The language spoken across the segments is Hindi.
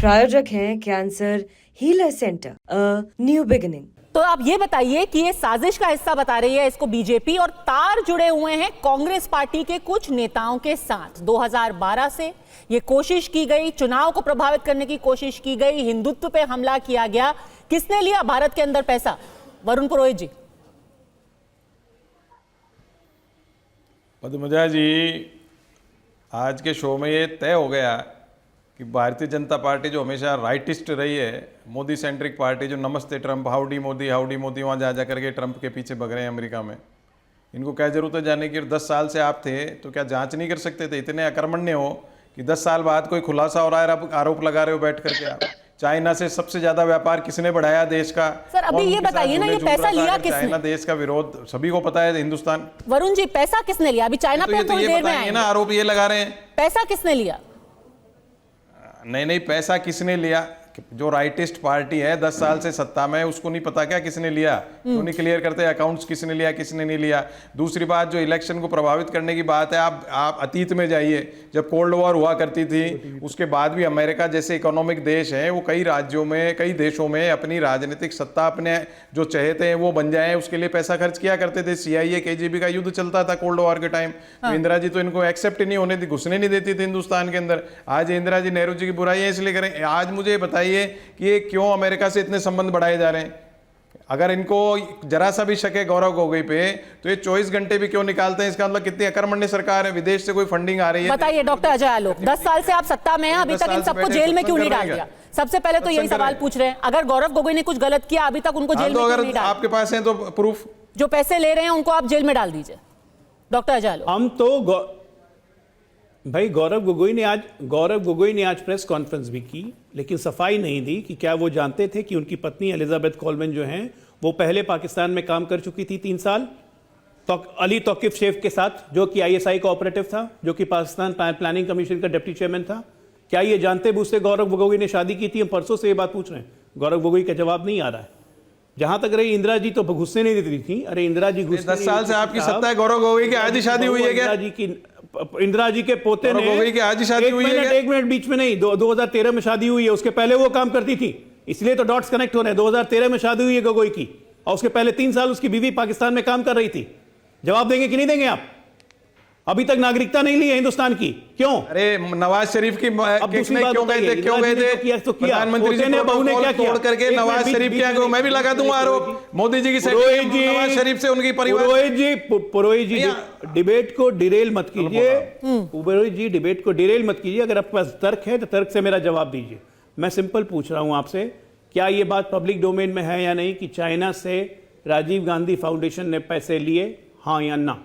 प्रायोजक हैं cancer healer centre, a new beginning. तो आप ये बताइए कि ये साजिश का हिस्सा बता रही है इसको बीजेपी, और तार जुड़े हुए हैं कांग्रेस पार्टी के कुछ नेताओं के साथ। 2012 से ये कोशिश की गई, चुनाव को प्रभावित करने की कोशिश की गई, हिंदुत्व पे हमला किया गया। किसने लिया भारत के अंदर पैसा? वरुण पुरोहित जी। पद्मजा जी, आज के शो में ये तय हो गया कि भारतीय जनता पार्टी जो हमेशा राइटिस्ट रही है, मोदी सेंट्रिक पार्टी, जो नमस्ते ट्रंप, हाउडी मोदी वहाँ जा करके ट्रंप के पीछे भग रहे हैं अमेरिका में, इनको क्या जरूरत है जाने की? 10 साल से आप थे तो क्या जांच नहीं कर सकते थे? इतने अकर्मण्य हो कि 10 साल बाद कोई खुलासा हो रहा है, आप आरोप लगा रहे हो बैठ करके। आप चाइना से सबसे ज्यादा व्यापार किसने बढ़ाया देश का? सर अभी ये बताइए ना, ये पैसा लिया किसने? चाइना देश का विरोध सभी को पता है, हिंदुस्तान। वरुण जी, पैसा किसने लिया? अभी चाइना पे थोड़ी देर में आएंगे ना, आरोप ये लगा रहे हैं। पैसा किसने लिया? नहीं, पैसा किसने लिया? जो राइटिस्ट पार्टी है 10 साल से सत्ता में, उसको नहीं पता क्या किसने लिया? क्यों नहीं क्लियर करते अकाउंट्स, किसने लिया किसने नहीं लिया? दूसरी बात, जो इलेक्शन को प्रभावित करने की बात है, आप अतीत में जाइए, जब कोल्ड वॉर हुआ करती थी, उसके बाद भी अमेरिका जैसे इकोनॉमिक देश है, वो कई राज्यों में, कई देशों में अपनी राजनीतिक सत्ता अपने जो चाहते हैं वो बन जाए, उसके लिए पैसा खर्च किया करते थे। CIA KGB का युद्ध चलता था कोल्ड वॉर के टाइम। तो इंदिरा जी तो इनको एक्सेप्ट ही नहीं होने दी, घुसने नहीं देती थी हिंदुस्तान के अंदर। आज इंदिरा जी नेहरू जी की बुराई इसलिए करें। आज मुझे बताइए कि ये क्यों अमेरिका से इतने संबंध बढ़ाए जा रहे हैं? अगर इनको जरा सा भी शक है गौरव गोगोई पे, तो ये 24 घंटे भी क्यों निकालते हैं? इसका मतलब कितनी अकर्मण्य सरकार है, विदेश से कोई फंडिंग आ रही है। बताइए डॉक्टर अजय आलोक, 10 साल से आप सत्ता में हैं, अभी तक इन सबको जेल में क्यों नहीं डाल दिया? सबसे पहले तो यही सवाल पूछ रहे हैं। अगर गौरव गोगोई ने कुछ गलत किया, अभी तक उनको जेल में क्यों नहीं डाला? आपके पास है तो प्रूफ। जो पैसे ले रहे हैं उनको आप जेल में डाल दीजिए। डॉक्टर अजय आलोक। हम तो भाई, गौरव गोगोई ने आज प्रेस कॉन्फ्रेंस भी की, लेकिन सफाई नहीं दी कि क्या वो जानते थे कि उनकी पत्नी एलिजाबेथ कोलमैन जो हैं, वो पहले पाकिस्तान में काम कर चुकी थी 3 साल, तो अली तौकीफ शेख के साथ, जो कि ISI का ऑपरेटिव था, जो कि पाकिस्तान प्लानिंग कमीशन का डिप्टी चेयरमैन था। क्या ये जानते बूझते गौरव गोगोई ने शादी की थी? हम परसों से ये बात पूछ रहे हैं, गौरव गोगोई का जवाब नहीं आ रहा है। जहां तक रही इंदिरा जी, तो घुसने नहीं देती थी। अरे इंदिरा जी घुस 10 साल से आपकी सत्ता है, गौरव गोगोई की आज ही शादी हुई है क्या? इंदिरा जी के पोते ने आज ही शादी हुई है? 1 मिनट बीच में नहीं, 2013 में शादी हुई है, उसके पहले वो काम करती थी, इसलिए तो डॉट्स कनेक्ट हो रहे हैं। 2013 में शादी हुई है गोगोई की, और उसके पहले 3 साल उसकी बीवी पाकिस्तान में काम कर रही थी। जवाब देंगे कि नहीं देंगे आप? अभी तक नागरिकता नहीं ली है हिंदुस्तान की, क्यों? अरे नवाज शरीफ की क्यों गए थे? प्रधानमंत्री जी ने बहू ने क्या किया? करके नवाज शरीफ क्या, मैं भी लगा दूंगा आरोप मोदी जी की। नवाज शरीफ से उनकी परिवार। पुरोहित जी डिबेट को डिरेल मत कीजिए। पुरोहित जी डिबेट को डिरेल मत कीजिए। अगर आपके पास तर्क है तो तर्क से मेरा जवाब दीजिए। मैं सिंपल पूछ रहा हूं आपसे, क्या यह बात पब्लिक डोमेन में है या नहीं कि चाइना से राजीव गांधी फाउंडेशन ने पैसे लिए, हाँ या ना?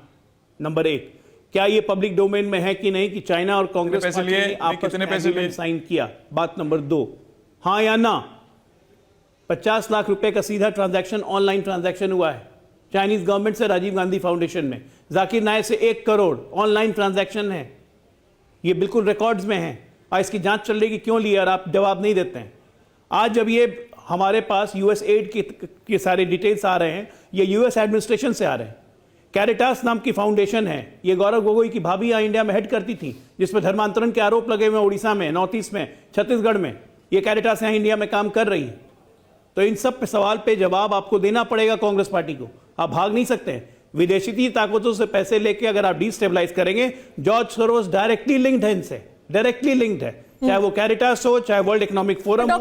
नंबर 1, क्या ये पब्लिक डोमेन में है कि नहीं कि चाइना और कांग्रेस पैसे लिए, कितने पैसे लिए, साइन किया? बात नंबर 2, हाँ या ना? 50 लाख रुपए का सीधा ट्रांजैक्शन, ऑनलाइन ट्रांजैक्शन हुआ है चाइनीज गवर्नमेंट से राजीव गांधी फाउंडेशन में। जाकिर नायक से 1 करोड़ ऑनलाइन ट्रांजैक्शन है, ये बिल्कुल रिकॉर्ड्स में है, और इसकी जांच चल रही कि क्यों लिया, और आप जवाब नहीं देते हैं। आज जब ये हमारे पास US एड के सारे डिटेल्स आ रहे हैं, ये US एडमिनिस्ट्रेशन से आ रहे हैं। कैरिटास नाम की फाउंडेशन है, ये गौरव गोगोई की भाभी यहाँ इंडिया में हेड करती थी, जिसमें धर्मांतरण के आरोप लगे हुए उड़ीसा में, नॉर्थ ईस्ट में, छत्तीसगढ़ में। ये कैरिटास यहाँ इंडिया में काम कर रही है। तो इन सब सवाल पे जवाब आपको देना पड़ेगा कांग्रेस पार्टी को। आप भाग नहीं सकते हैं। विदेशी ताकतों से पैसे लेके अगर आप डिस्टेबलाइज करेंगे, जॉर्ज सोरोस डायरेक्टली लिंक्ड है इनसे, डायरेक्टली लिंक्ड है, चाहे वो कैरिटास हो, चाहे वर्ल्ड इकोनॉमिक फोरम हो।